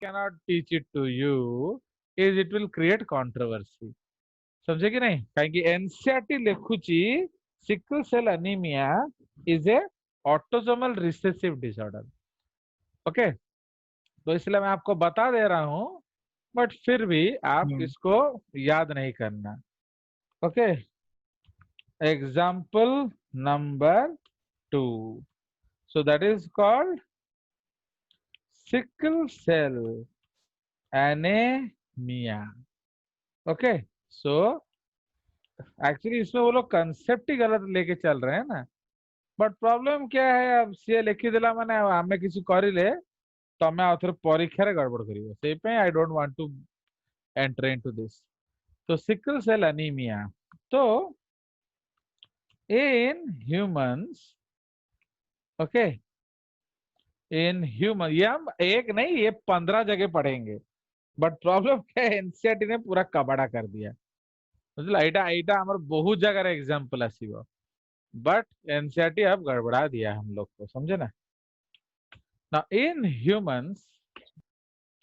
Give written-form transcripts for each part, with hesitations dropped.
cannot teach it to you is it will create controversy. समझे कि नहीं? कहीं एनसीईआरटी लिखुची sickle cell anemia is a autosomal recessive disorder. Okay, तो इसलिए मैं आपको बता दे रहा हूं, बट फिर भी आप हम्म, इसको याद नहीं करना. Okay, example number 2. So that is called sickle cell anaemia. Okay, so actually इसमें वो लोग कंसेप्ट ही गलत लेके चल रहे हैं ना. बट प्रॉब्लम क्या है, अब सी लिखिदेला माने आमे किसी करिले तमे आउथरे परीक्षा रे गड़बड़ करिवो, सेई पे I don't want to enter into this. तो सिकल सेल एनीमिया, तो in humans, okay, in human, ये हम एक नहीं ये 15 जगह पढ़ेंगे. बट प्रॉब्लम क्या है, एनसीईआरटी ने पूरा कबाड़ा कर दिया. बुझला, एटा एटा हमर बहुत जगह एग्जांपल आसीबो, बट एनसीईआरटी अब गड़बड़ा दिया हम लोग को, समझे ना. Now in humans,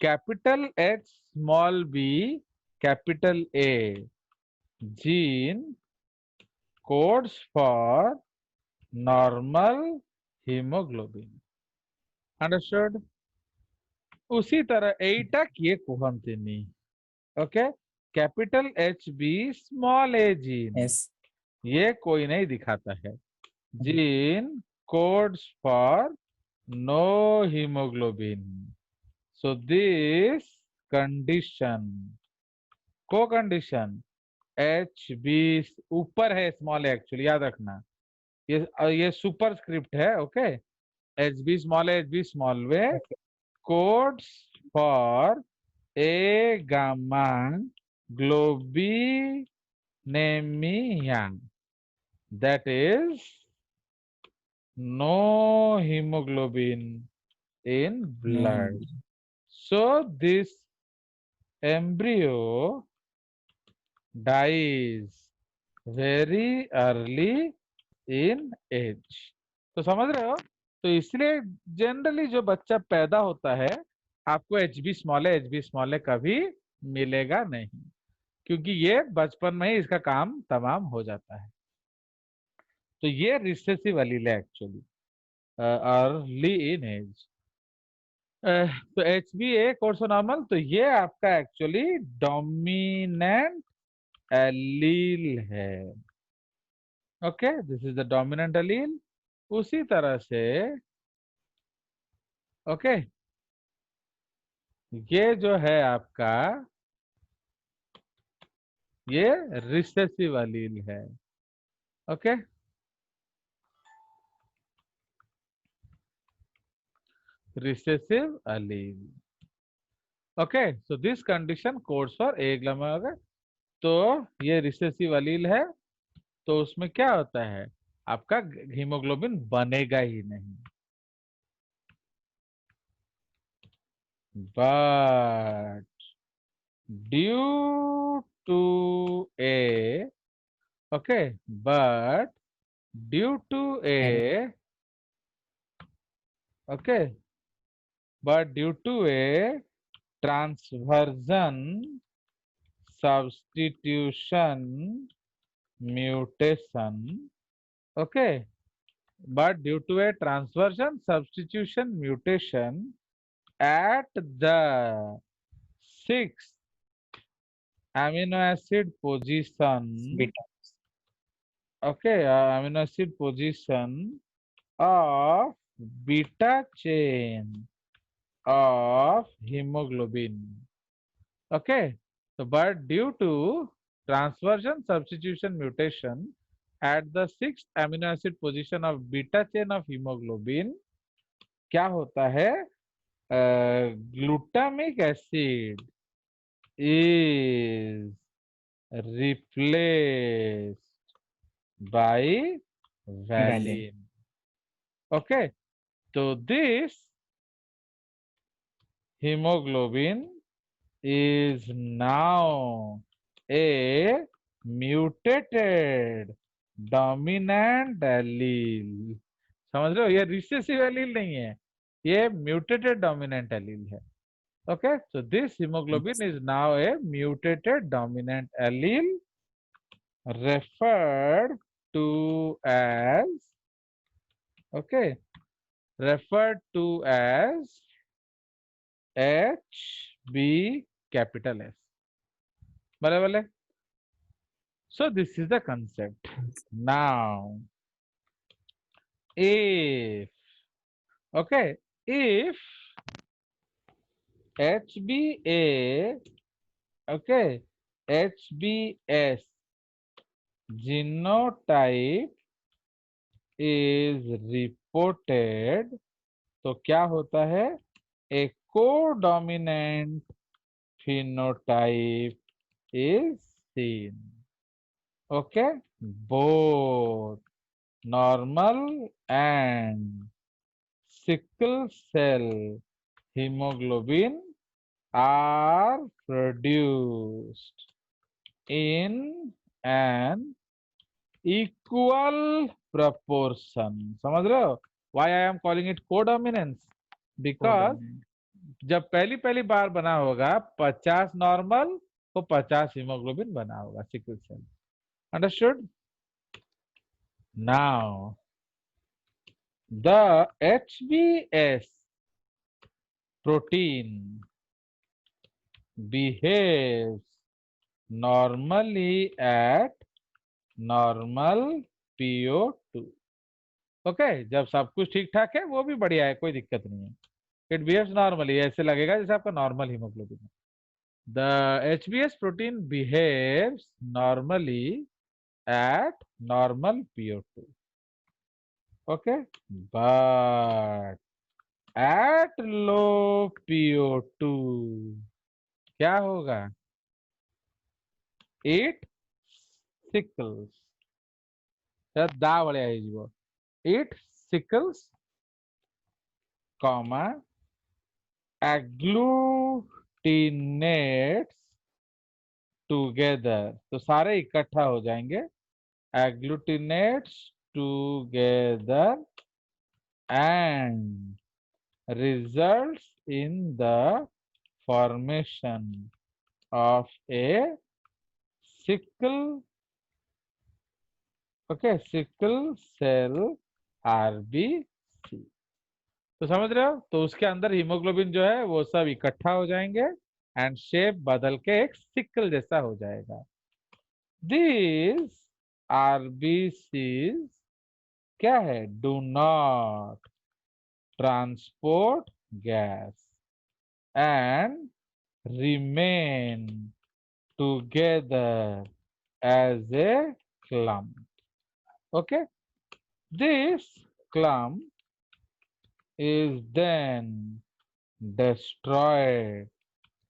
capital H small b capital A gene codes for normal hemoglobin. Understood? उसी तरह एटा किए कुहंतिनी. Okay, capital HB small a gene, yes. ये कोई नहीं दिखाता है. Gene codes for no hemoglobin. So this condition, को कंडीशन, HB ऊपर है स्मॉल एक्चुअली, याद रखना. ये सुपर स्क्रिप्ट है. Okay, HB small, HB small वे Okay. Codes for a gamma globinemia, that is no hemoglobin in No blood. hemoglobin. So this embryo dies very early in age. तो समझ रहे हो? तो इसलिए जनरली जो बच्चा पैदा होता है, आपको HB स्मॉल है, HB स्मॉल है कभी मिलेगा नहीं, क्योंकि ये बचपन में ही इसका काम तमाम हो जाता है. तो ये रिसेसिव एलील है एक्चुअली, अर्ली इन एज. तो HbA कोर्सोनॉर्मल, तो ये आपका एक्चुअली डोमिनेंट एलील है. Okay, this is the dominant allele. उसी तरह से ओके, ये जो है आपका, ये रिसेसिव एलील है. Okay, recessive allele. Okay, so this condition codes for A glamour. तो ये रिसेसिव एलील है, तो उसमें क्या होता है, आपका हीमोग्लोबिन बनेगा ही नहीं. But due to a, okay, but due to And a, okay, but due to a transversion substitution mutation, okay, but due to a transversion substitution mutation at the sixth amino acid position, beta. okay, amino acid position of beta chain of hemoglobin. Okay, so but due to transversion substitution mutation at the sixth amino acid position of beta chain of hemoglobin, क्या होता है, glutamic acid is replaced by Valine. valine. Okay, so this hemoglobin is now a mutated dominant allele. समझ रहे हो, ये recessive allele नहीं है, ये म्यूटेटेड डोमिनेंट एलील है. Okay, so this hemoglobin is now a mutated dominant allele referred to as, okay, referred to as HB capital S. Bale. So this is the concept. Now, if, okay, if HBA, okay, HBS genotype is reported, तो क्या होता है, a codominant phenotype is seen. Okay, both normal and sickle cell hemoglobin are produced in an equal proportion. समझ रहे हो? Why I am calling it codominance? Because जब पहली पहली बार बना होगा 50 नॉर्मल तो 50 हीमोग्लोबिन बना होगा sickle cell. Understood? Now the HbS protein behaves normally at normal PO2. Okay, जब सब कुछ ठीक ठाक है वो भी बढ़िया है, कोई दिक्कत नहीं है. इट बिहेव्स नॉर्मली, ऐसे लगेगा जैसे आपका नॉर्मल हीमोग्लोबिन है. The HbS protein behaves normally at normal PO2. Okay, but at low PO2 क्या होगा? It sickles. दा बढ़िया है जी वो. It sickles, comma, agglutinates together. तो सारे इकट्ठा हो जाएंगे. Agglutinates together and results in the formation of a sickle, okay, sickle cell RBC. तो समझ रहे हो? तो उसके अंदर हीमोग्लोबिन जो है वो सब इकट्ठा हो जाएंगे एंड शेप बदल के एक सिकल जैसा हो जाएगा. दिस आरबीसीज क्या है? Do not transport gas and remain together as a clump. Okay, this clump is then destroyed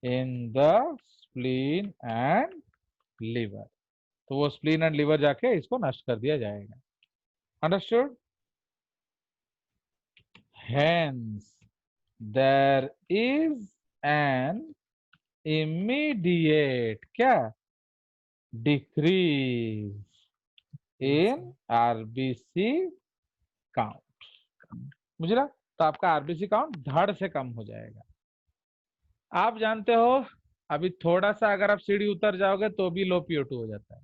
in the spleen and liver. तो वो spleen and liver जाके इसको नष्ट कर दिया जाएगा. Understood? Hence, there is an immediate क्या? Decrease in RBC count. मुझे ना, तो आपका आरबीसी काउंट धड़ से कम हो जाएगा. आप जानते हो अभी थोड़ा सा अगर आप सीढ़ी उतर जाओगे तो भी लो PO2 हो जाता है.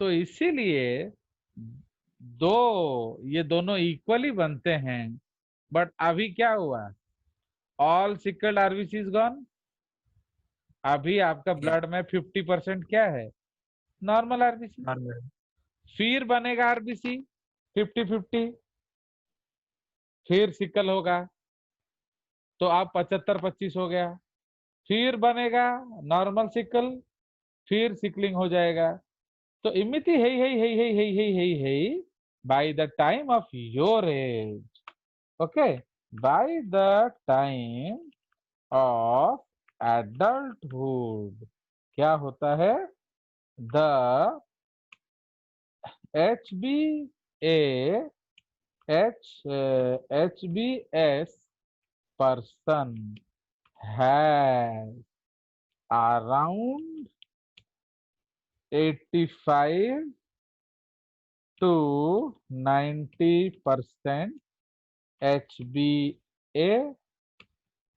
तो इसीलिए ये दोनों इक्वली बनते हैं. बट अभी क्या हुआ? All sickled RBC is gone. अभी आपका ब्लड में 50% क्या है? Normal RBC. फिर बनेगा आरबीसी 50-50, फिर सिकल होगा तो आप 75-25 हो गया. फिर बनेगा नॉर्मल सिकल, फिर सिकलिंग हो जाएगा. तो इमिति है by the time of your age. Okay, by the time of adulthood क्या होता है? The HbS person has around 85 to 90% HbA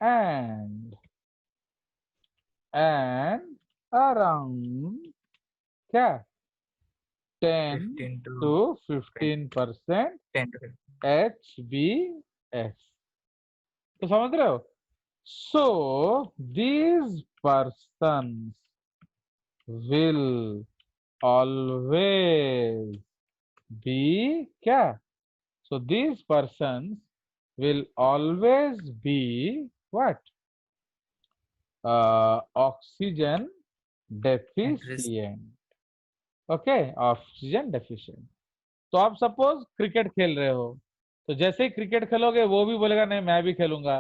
and and around क्या 10 15 to to 15% 10 to 15. HBS। तो समझ रहे हो? So these persons will always be क्या? So these persons will always be what? Oxygen At risk. deficient। Okay, oxygen deficient. तो आप suppose cricket खेल रहे हो, तो जैसे ही क्रिकेट खेलोगे वो भी बोलेगा नहीं मैं भी खेलूंगा,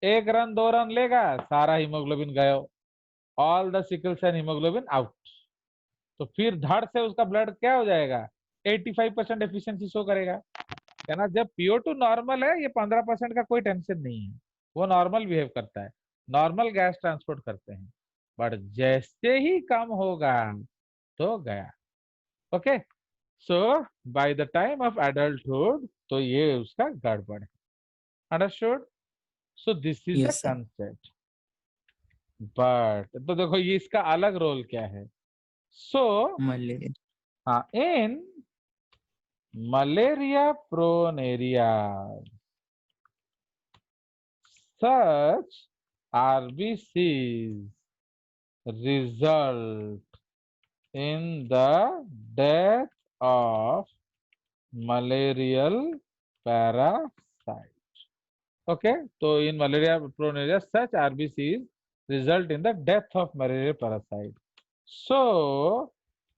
1 रन 2 रन लेगा, सारा हीमोग्लोबिन गायब, all the sicles and haemoglobin out. तो फिर धड़ से उसका ब्लड क्या हो जाएगा, 85% एफिशिएंसी शो करेगा। है ना? जब PO2 नॉर्मल है, ये 15% का कोई टेंशन नहीं है, वो नॉर्मल बिहेव करता है, नॉर्मल गैस ट्रांसपोर्ट करते हैं। बट जैसे ही कम होगा तो गया। Okay, so by the time of adulthood तो ये उसका गड़बड़ है। Understood? So this is the Yes, sir. Concept. But तो देखो ये इसका अलग रोल क्या है। So Malaria. हाँ, in malaria prone area such RBCs result in the death of malarial parasite। Okay, so in malaria prone areas, such RBCs result in the death of malarial parasite। So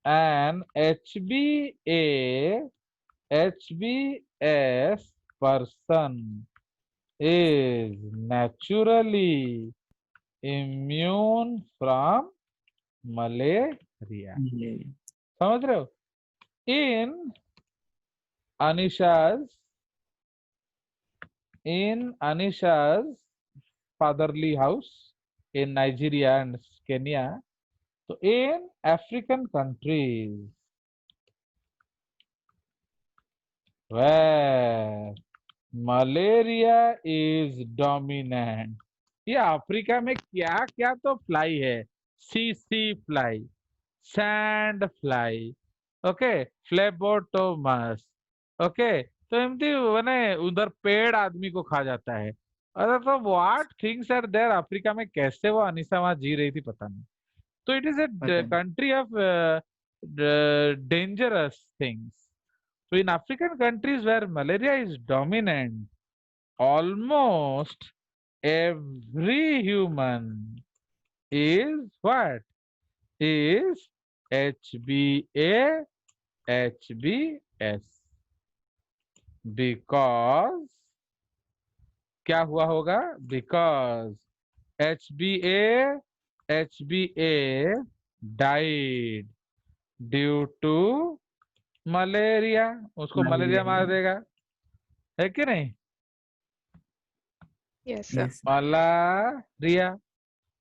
an HbS person is naturally immune from malaria। Malaria. समझ रहे हो? In Anisha's in Anisha's fatherly house in Nigeria and Kenya, so in African countries where malaria is dominant, ये Africa में क्या क्या तो fly है, सी fly, sand fly, okay, Phlebotomus, okay. तो एमती माने उधर पेड़ आदमी को खा जाता है। अरे तो what things are there Africa में, कैसे वो अनीसा वहां जी रही थी पता नहीं। तो इट इज ए पता नहीं. Country of dangerous things। So in African countries where malaria is dominant, almost every human is what? Is HbA HbS, because क्या हुआ होगा, because HbA died due to malaria, उसको मलेरिया मार Malaria. देगा, है कि नहीं? Yes, sir. Yes. मलारिया,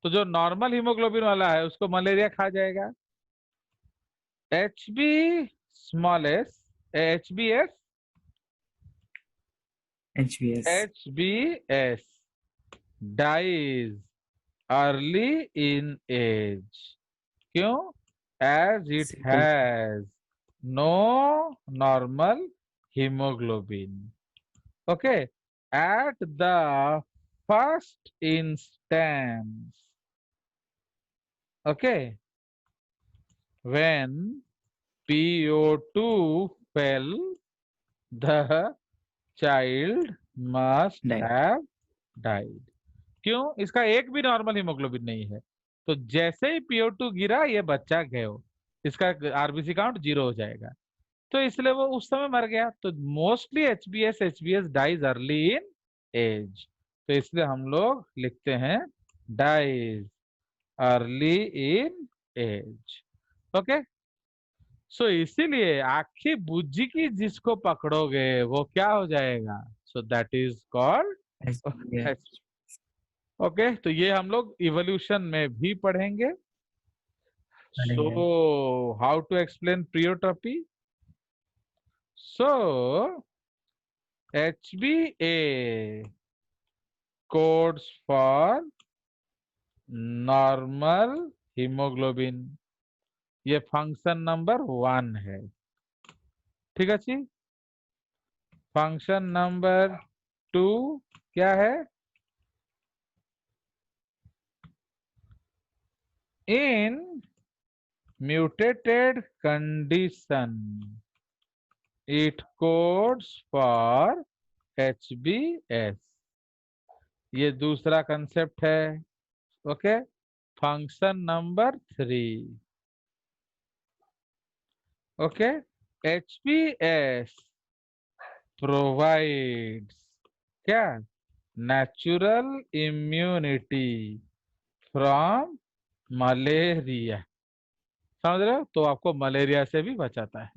तो जो नॉर्मल हीमोग्लोबिन वाला है उसको मलेरिया खा जाएगा। HB small S HbS HBS. HbS dies early in age। क्यों? As it Sickle. has no normal hemoglobin। Okay, at the first instance, okay, when PO2 fell, the child must Died. have died। क्यों? इसका एक भी normal haemoglobin नहीं है, तो जैसे ही PO2 गिरा ये बच्चा गयो, इसका RBC काउंट 0 हो जाएगा, तो इसलिए वो उस समय मर गया। तो mostly HbS dies early in age, तो इसलिए हम लोग लिखते हैं dies early in age. Okay, so इसीलिए आखी बुज्जी की जिसको पकड़ोगे वो क्या हो जाएगा, सो that is called. HBS. Okay, तो ये हम लोग इवोल्यूशन में भी पढ़ेंगे। सो पढ़ेंगे. How to explain pleiotropy. So HbA codes for normal hemoglobin, ये फंक्शन नंबर 1 है। ठीक है जी। फंक्शन नंबर 2 क्या है? इन mutated condition it codes for HbS, ये दूसरा कंसेप्ट है। Okay, function number 3। Okay, HbS provides क्या? Natural immunity from malaria. समझ रहे हो? तो आपको मलेरिया से भी बचाता है।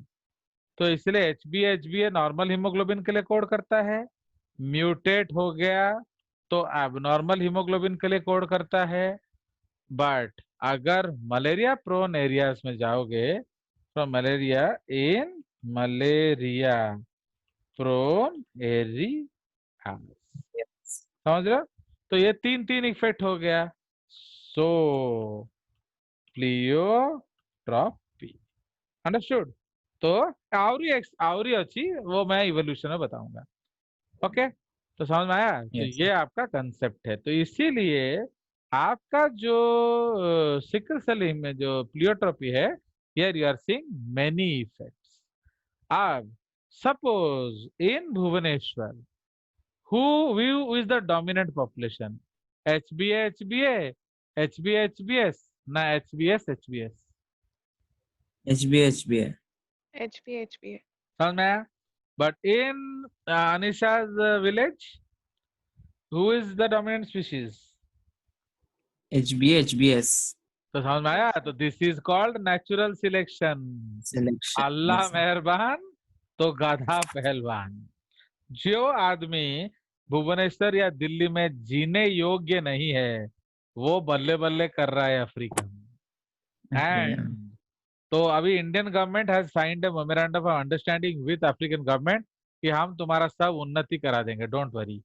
तो इसलिए H B A normal haemoglobin के लिए कोड करता है। म्यूटेट हो गया तो एबनॉर्मल हीमोग्लोबिन के लिए कोड करता है। बट अगर मलेरिया प्रोन एरियाज में जाओगे, from malaria in malaria prone area, Yes. समझ रहे हो? तो ये तीन तीन इफेक्ट हो गया। सो प्लियोट्रॉपी, अंडरस्टूड? तो आवरी अच्छी वो मैं इवोल्यूशन में बताऊंगा। ओके, तो समझ में आया? तो Yes. ये आपका कंसेप्ट है। तो इसीलिए आपका जो सिकल सेल में जो प्लियोट्रॉपी है, here you are seeing many effects. अब suppose in Bhubaneswar, who who is the dominant population? HbA HbA, HbA HbS, ना HbS HbS? HbA. HbA. समझ में आया? But in Anisha's village, who is the dominant species? HbS. तो समझ में आया? तो this is called natural selection. Selection. Allah Yes. मेहरबान तो गधा पहलवान। जो आदमी भुवनेश्वर या दिल्ली में जीने योग्य नहीं है, वो बल्ले बल्ले कर रहा है अफ्रीका में। Okay. एंड तो अभी Indian government has signed a memorandum of understanding with African government कि हम तुम्हारा सब उन्नति करा देंगे, डोंट वरी।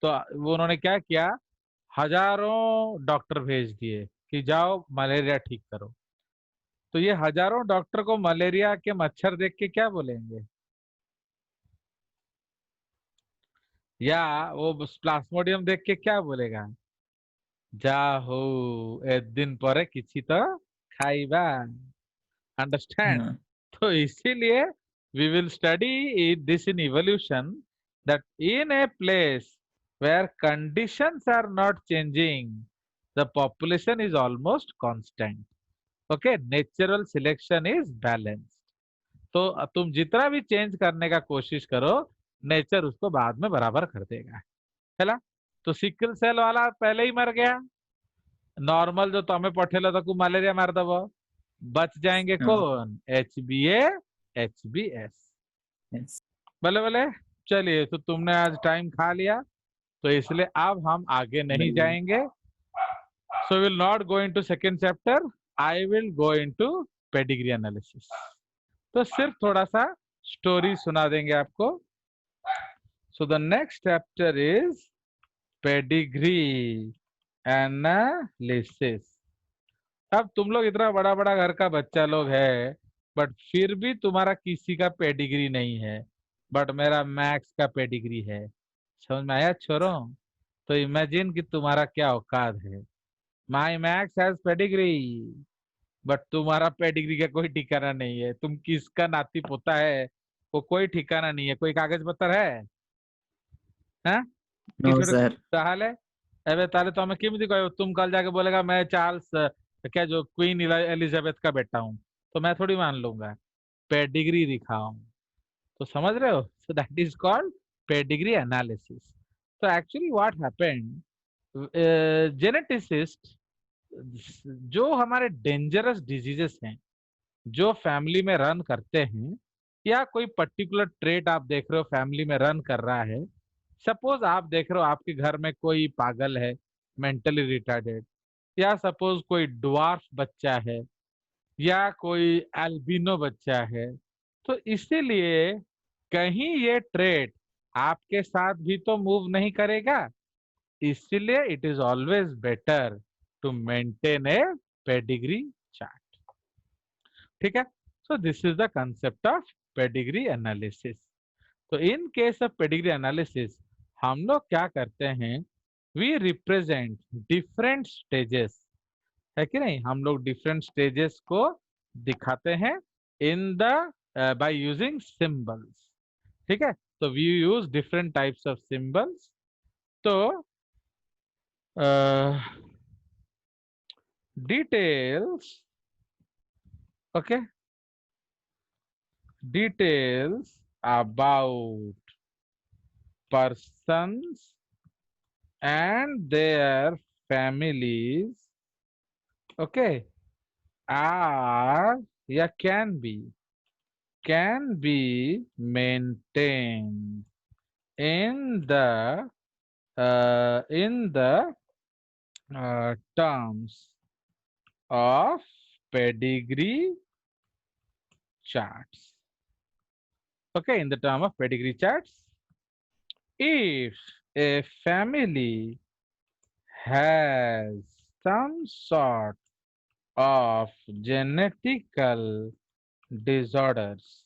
तो वो उन्होंने क्या किया, हजारों डॉक्टर भेज दिए कि जाओ मलेरिया ठीक करो। तो ये हजारों डॉक्टर को मलेरिया के मच्छर देख के क्या बोलेंगे? या वो प्लाज्मोडियम देख के क्या बोलेगा? जा हो ए दिन पर किसी तो खाइबा। अंडरस्टैंड? हाँ. तो इसीलिए we will study this in evolution, that in a place where conditions are not changing, the population is almost constant. Okay, natural selection is balanced. तो तुम जितना भी चेंज करने का कोशिश करो, नेचर उसको बाद में बराबर कर देगा। है ना? तो सिकल सेल वाला पहले ही मर गया। नॉर्मल जो तुम्हें पठेलो तो मलेरिया मार दबो, बच जाएंगे हाँ. कौन? HbA HbS। Yes. भले भले, चलिए तो तुमने आज टाइम खा लिया, तो इसलिए अब हम आगे नहीं जाएंगे। So will not go into second chapter, I will go into pedigree analysis. तो सिर्फ थोड़ा सा स्टोरी सुना देंगे आपको। So the next chapter is pedigree analysis. अब तुम लोग इतना बड़ा बड़ा घर का बच्चा लोग है, बट फिर भी तुम्हारा किसी का पेडिग्री नहीं है, बट मेरा मैक्स का पेडिग्री है। समझ में आया छोरो? तो इमेजिन कि तुम्हारा क्या औकात है। माई मैक्स हैज पेडिग्री, बट तुम्हारा पेडिग्री का कोई ठिकाना नहीं है। तुम किसका नाती पोता है वो कोई ठिकाना नहीं है। कोई कागज पत्र है? हाँ? No, किसी sir. हाल है? अबे ताले तो हमें किमती कहो, तुम कल जाके बोलेगा मैं चार्ल्स क्या जो क्वीन एलिजाबेथ का बेटा हूँ, तो मैं थोड़ी मान लूंगा। पेडिग्री दिखाओ। तो समझ रहे हो? सो that is called pedigree analysis. तो एक्चुअली व्हाट हैपेंड, जेनेटिसिस्ट जो हमारे डेंजरस डिजीजेस हैं जो फैमिली में रन करते हैं, या कोई पर्टिकुलर ट्रेट आप देख रहे हो फैमिली में रन कर रहा है। सपोज आप देख रहे हो आपके घर में कोई पागल है, मेंटली रिटार्डेड, या सपोज कोई ड्वार्फ बच्चा है, या कोई एल्बिनो बच्चा है। तो इसीलिए कहीं ये ट्रेट आपके साथ भी तो मूव नहीं करेगा। इसलिए it is always better to maintain a pedigree chart. ठीक है? So this is the concept of pedigree analysis. तो in case of pedigree analysis हम लोग क्या करते हैं, we represent different stages, है कि नहीं? हम लोग different stages को दिखाते हैं in the by using symbols. ठीक है? तो we use different types of symbols. तो details, okay, details about persons and their families, okay, are या can be maintained in the terms of pedigree charts. Okay, in the term of pedigree charts, if a family has some sort of genetical disorders,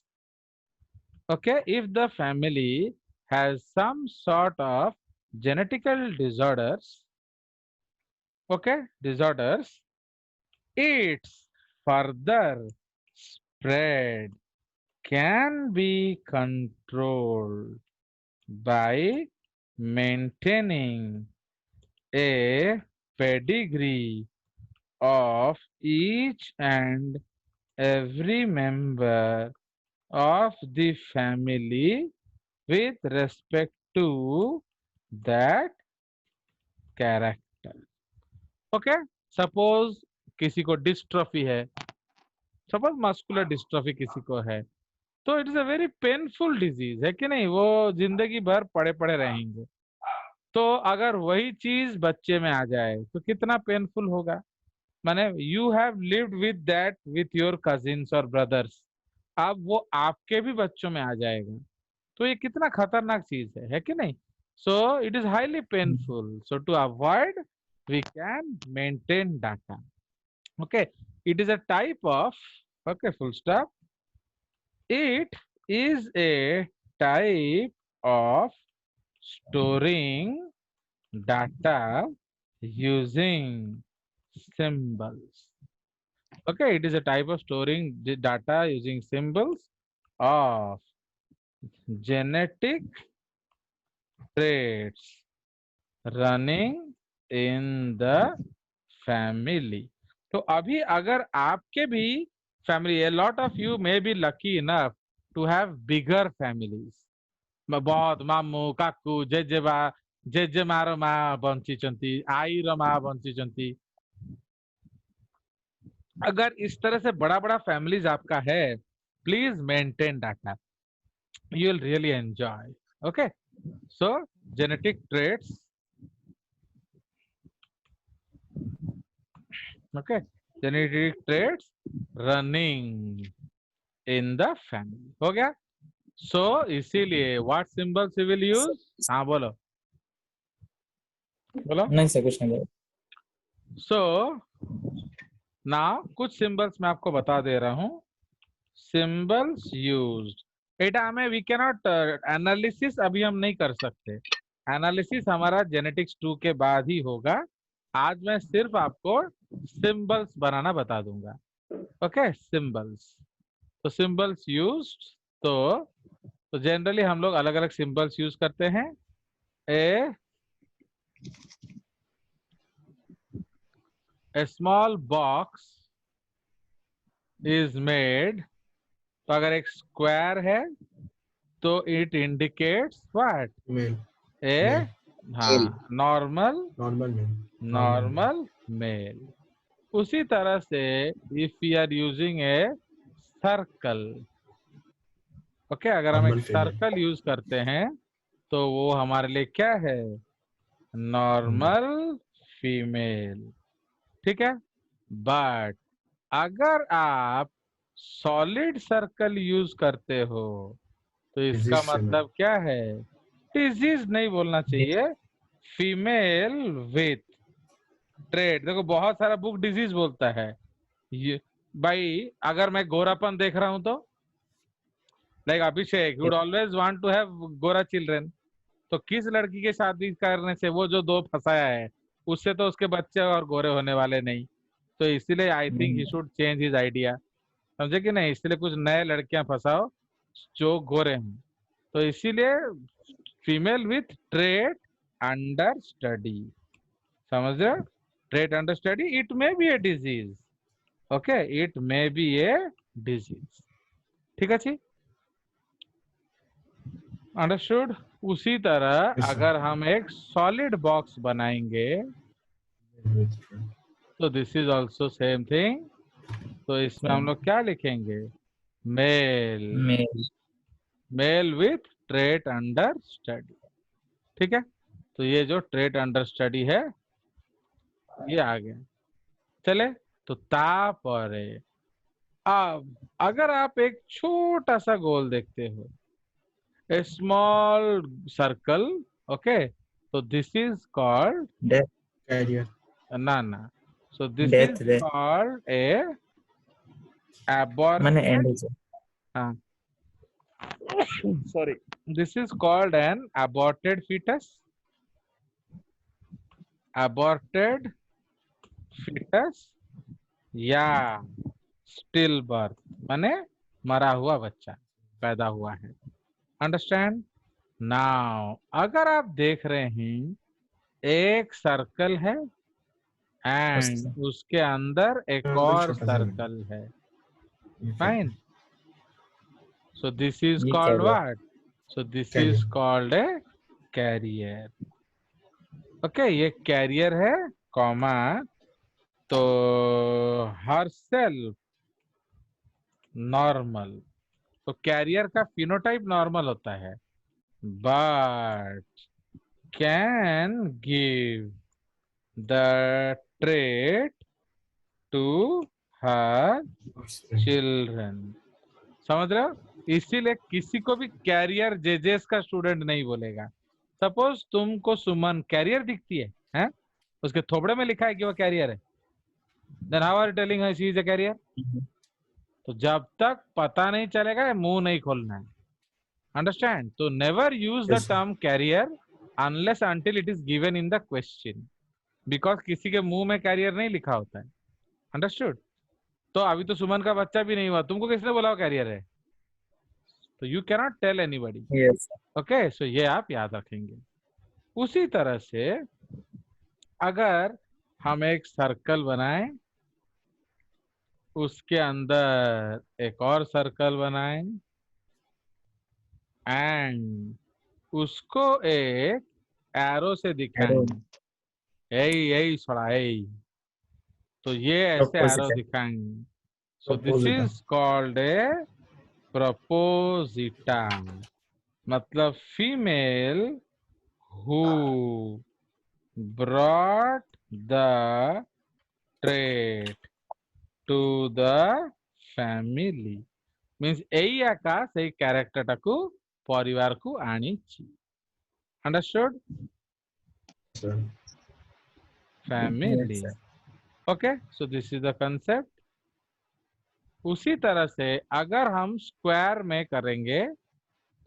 okay, if the family has some sort of genetical disorders, okay, its further spread can be controlled by maintaining a pedigree of each and every member of the family with respect to that character. Okay, suppose किसी को dystrophy है, suppose muscular dystrophy किसी को है, तो it is a very painful disease, है कि नहीं? वो जिंदगी भर पड़े पड़े रहेंगे। तो अगर वही चीज बच्चे में आ जाए तो कितना पेनफुल होगा। माने you have lived with that with your cousins और ब्रदर्स, अब वो आपके भी बच्चों में आ जाएगा, तो ये कितना खतरनाक चीज है कि नहीं? So it is highly painful, so to avoid we can maintain data. Okay, it is a type of, okay, full stop, it is a type of storing data using symbols. Okay, it is a type of storing the data using symbols of genetic traits running in the family. तो अभी अगर आपके भी family, a lot of you may be lucky enough to have bigger families, बहुत मामू काकू जेजेबा जेजेमार माँ बंचिचंती, आईर माँ बंचिचंती, अगर इस तरह से बड़ा बड़ा फैमिलीज आपका है, please maintain data, you will really enjoy. Okay, so genetic traits, okay, genetic traits running in the family. हो गया? So इसीलिए what symbols you will use? हाँ बोलो बोलो। नहीं सर, कुछ नहीं बोलो। So now कुछ symbols मैं आपको बता दे रहा हूँ। Symbols used, एटा हमें we cannot analysis अभी हम नहीं कर सकते, एनालिसिस हमारा जेनेटिक्स 2 के बाद ही होगा। आज मैं सिर्फ आपको सिंबल्स बनाना बता दूंगा। ओके, सिंबल्स, तो सिंबल्स यूज्ड, तो जनरली हम लोग अलग अलग सिंबल्स यूज करते हैं। A small box is made, तो अगर एक स्क्वायर है तो it indicates what? Male, a हाँ, नॉर्मल नॉर्मल मेल। उसी तरह से if we are using a circle, okay, अगर हम एक Normal female. सर्कल यूज करते हैं तो वो हमारे लिए क्या है? नॉर्मल फीमेल, ठीक है। बट अगर आप सॉलिड सर्कल यूज करते हो तो इसका Disease मतलब क्या है? डिजीज नहीं बोलना चाहिए, फीमेल विथ, ट्रेट, देखो बहुत सारा बुक डिजीज बोलता है ये भाई। अगर मैं गोरापन देख रहा हूं तो like Abhishek would always want to have गोरा चिल्ड्रन, तो किस लड़की के शादी करने से वो जो दो फंसाया है उससे तो उसके बच्चे और गोरे होने वाले नहीं। तो इसीलिए I think he should change his idea, समझे कि नहीं। इसलिए कुछ नए लड़कियां फंसाओ जो गोरे हैं। तो इसीलिए female with trait under study, समझ रहे हो, trait under study, it may be a disease, okay, it may be a disease, ठीक है जी, अंडरस्टूड। उसी तरह Yes, sir. अगर हम एक सॉलिड बॉक्स बनाएंगे With true. तो this is also same thing. तो इसमें हम लोग क्या लिखेंगे, male, Male. Male with trait under study, ठीक है। तो ये जो ट्रेट अंडर स्टडी है ये आ गया, चले। तो तापरे अब अगर आप एक छोटा सा गोल देखते हो, ए स्मॉल सर्कल, ओके, तो this is called Death. Career. ना ना, so this Death. Is Death. Called a माने aborted, end is हाँ sorry, this is called an aborted fetus, aborted fetus या स्टिल बर्थ, माने मरा हुआ बच्चा पैदा हुआ है, अंडरस्टैंड। नाउ अगर आप देख रहे हैं एक सर्कल है एंड उसके अंदर एक और छोटा सा है। सर्कल है, ये फाइन। So this is ये called carrier. what? So this Carrier. is called a carrier. Okay, ये carrier है, कॉमा, तो हर सेल नॉर्मल, तो कैरियर का फिनोटाइप नॉर्मल होता है, but can give the trait to her offspring. Children, समझ रहे हो। इसीलिए किसी को भी कैरियर जेजेस का स्टूडेंट नहीं बोलेगा। सपोज तुमको सुमन कैरियर दिखती है, हैं? उसके थोबड़े में लिखा है कि वो कैरियर है, then how are you telling her she is a carrier. तो जब तक पता नहीं चलेगा मुंह नहीं खोलना है, अंडरस्टैंड। तो never use the Yes, sir. Term carrier unless until it is given in the question, because किसी के मुंह में कैरियर नहीं लिखा होता है, अंडरस्टूड। तो अभी तो सुमन का बच्चा भी नहीं हुआ, तुमको किसने बोला वो कैरियर है, तो you cannot tell anybody, Yes. Okay. So ये आप याद रखेंगे। उसी तरह से अगर हम एक सर्कल बनाएं, उसके अंदर एक और सर्कल बनाएं एंड उसको एक एरो से दिखाएं, Arrow. यही यही छोड़ा यही, तो ये ऐसे एरो Proposition. दिखाएंगे। So this Proposita. Is called a proposita, मतलब female who brought the trait to the family, means एई आका से कैरेक्टर टाकू परिवार को आनीची, understood, Sir. Family, Yes, sir. Okay. So this is the concept. उसी तरह से अगर हम स्क्वायर में करेंगे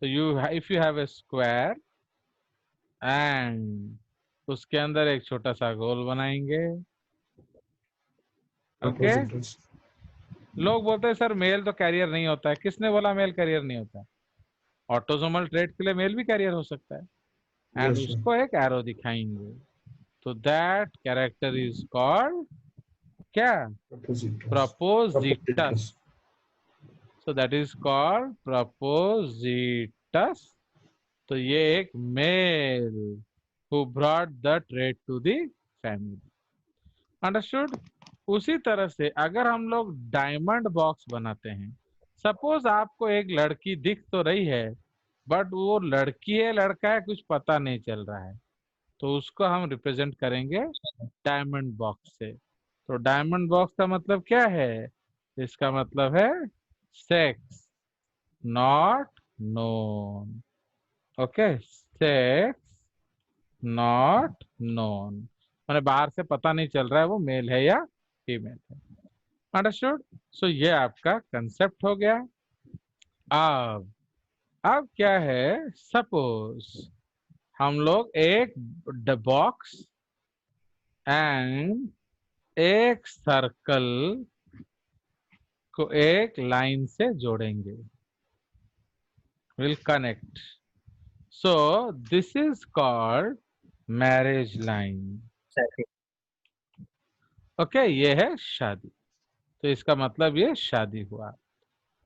तो if you have a square and उसके अंदर एक छोटा सा गोल बनाएंगे, ओके। Propositors. लोग बोलते हैं सर मेल तो कैरियर नहीं होता है, किसने बोला मेल कैरियर नहीं होता है, ऑटोसोमल ट्रेट के लिए मेल भी कैरियर हो सकता है, एंड Yes, sir. उसको एक एरो दिखाएंगे, तो दैट कैरेक्टर इज कॉल्ड क्या, Propositors. Propositus, Propositors. So that is called propositus. तो ये एक male who brought the trait to the family, understood. उसी तरह से अगर हम लोग डायमंड बॉक्स बनाते हैं, सपोज आपको एक लड़की दिख तो रही है बट वो लड़की है लड़का है कुछ पता नहीं चल रहा है, तो उसको हम रिप्रेजेंट करेंगे डायमंड बॉक्स से। तो डायमंड बॉक्स का मतलब क्या है, इसका मतलब है sex not known, okay, sex not known. मैंने बाहर से पता नहीं चल रहा है वो मेल है या फीमेल है। अंडरस्टूड? सो ये आपका कंसेप्ट हो गया। अब क्या है, सपोज हम लोग एक बॉक्स एंड एक सर्कल को एक लाइन से जोड़ेंगे, will connect. So this is called marriage line. Okay, ये है शादी, तो इसका मतलब ये शादी हुआ।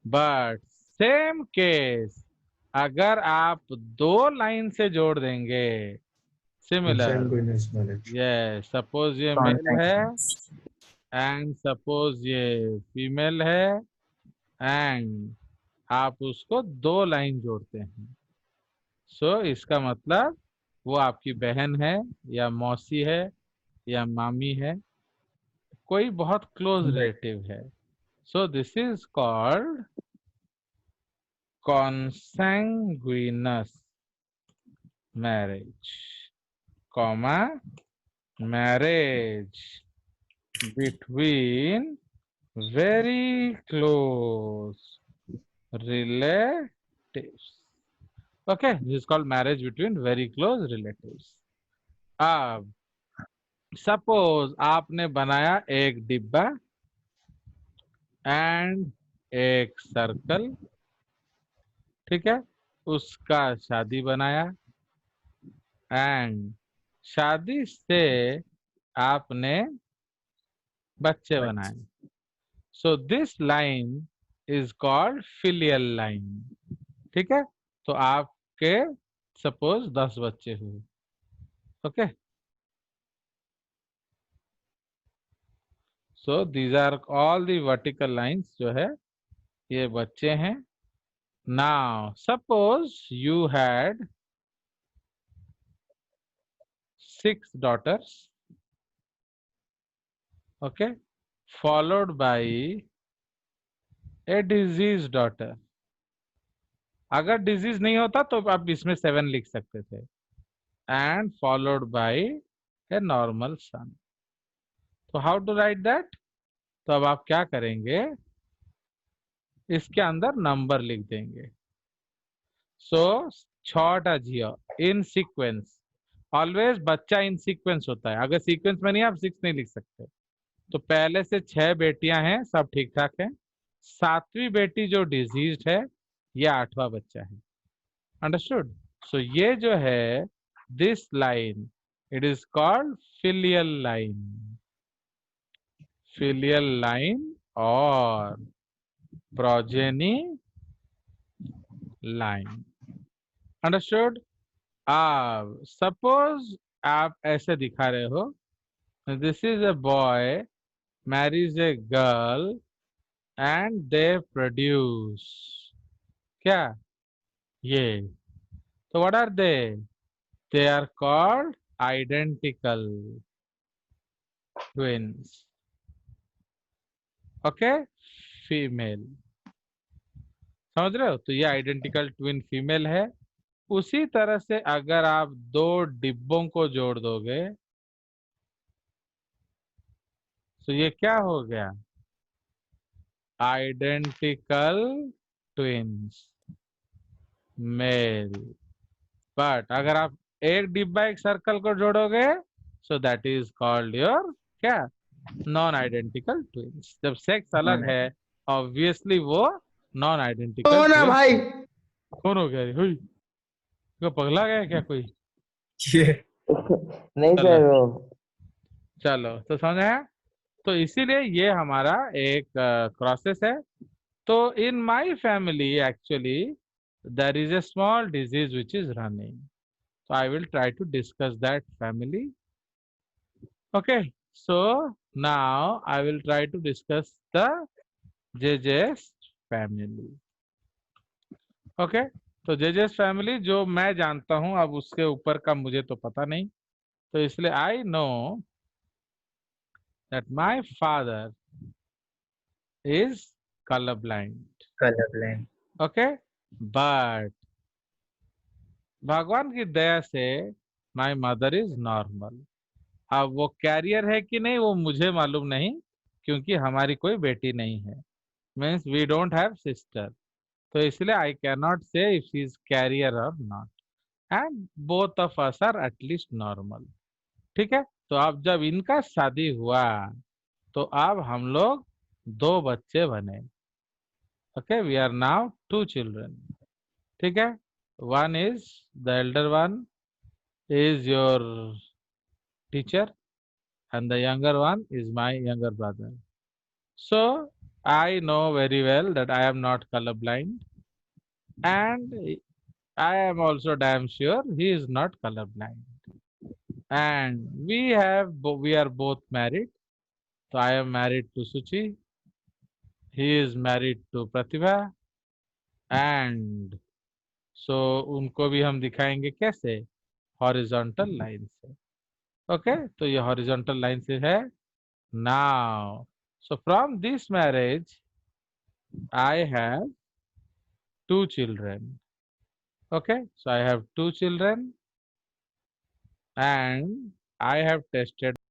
बट सेम केस अगर आप दो लाइन से जोड़ देंगे, सिमिलर, Consanguineous marriage. ये सपोज ये मेल है एंड सपोज ये फीमेल है एंड आप उसको दो लाइन जोड़ते हैं, सो इसका मतलब वो आपकी बहन है या मौसी है या मामी है, कोई बहुत क्लोज रिलेटिव है। सो this is called consanguineous marriage, comma, marriage between very close relatives. Okay, this is called marriage between very close relatives. अब सपोज आपने बनाया एक डिब्बा एंड एक सर्कल, ठीक है, उसका शादी बनाया एंड शादी से आपने बच्चे बनाए। So this line is called filial line. ठीक है, तो आपके सपोज 10 बच्चे हुए। Okay, so these are all the vertical lines, जो है ये बच्चे हैं। Now suppose you had 6 daughters, okay, followed by a diseased daughter. अगर डिजीज नहीं होता तो आप इसमें 7 लिख सकते थे, and followed by a normal son. तो हाउ टू राइट दैट? तो अब आप क्या करेंगे, इसके अंदर नंबर लिख देंगे। सो छठा जियो इन सीक्वेंस, ऑलवेज बच्चा इन सीक्वेंस होता है, अगर सीक्वेंस में नहीं आप 6 नहीं लिख सकते। तो पहले से 6 बेटियां हैं, सब ठीक ठाक है। 7वीं बेटी जो डिजीज्ड है, ये 8वां बच्चा है। अंडरस्टूड? सो ये जो है this line, it is called filial line, filial line और प्रोजेनी लाइन। अंडरस्टूड? अब सपोज आप ऐसे दिखा रहे हो, this is a boy marries a girl and they produce क्या, ये, तो what are they are called identical twins. okay, female, समझ रहे हो? तो ये आइडेंटिकल ट्विन फीमेल है। उसी तरह से अगर आप दो डिब्बों को जोड़ दोगे तो ये क्या हो गया, आइडेंटिकल ट्विन्स मेल। बट अगर आप एक डिब्बा एक सर्कल को जोड़ोगे, so that is called your क्या, नॉन आइडेंटिकल ट्विन्स। जब सेक्स अलग है ऑब्वियसली वो नॉन आइडेंटिकल कौन है भाई? कौन हो गया? हुई तो पगला गया क्या कोई? नहीं चलो सर, वो चलो, तो समझ आया? तो इसीलिए ये हमारा एक प्रोसेस है। तो in my family actually there is a small disease which is running, so I will try to discuss that family. Okay, so now I will try to discuss the JJ's family. Okay, तो JJ's family जो मैं जानता हूं, अब उसके ऊपर का मुझे तो पता नहीं, तो इसलिए I know that my father is colorblind. colorblind. Okay, but भगवान की दया से माय मदर इज नॉर्मल। अब वो कैरियर है कि नहीं वो मुझे मालूम नहीं, क्योंकि हमारी कोई बेटी नहीं है, means we don't have sister, तो इसलिए I can not say if she is carrier और not, and both of us are at least normal. ठीक है, तो अब जब इनका शादी हुआ तो अब हम लोग 2 बच्चे बने। Okay, we are now 2 children. ठीक है, one is the elder one is your teacher and the younger one is my younger brother. So I know very well that I am not colorblind, and I am also damn sure he is not colorblind. And we are both married. So I am married to Suchi. He is married to Pratibha, and so उनको भी हम दिखाएंगे कैसे, horizontal line से। Okay, तो ये horizontal line से है। Now, so from this marriage, I have 2 children. Okay, so I have 2 children, and I have tested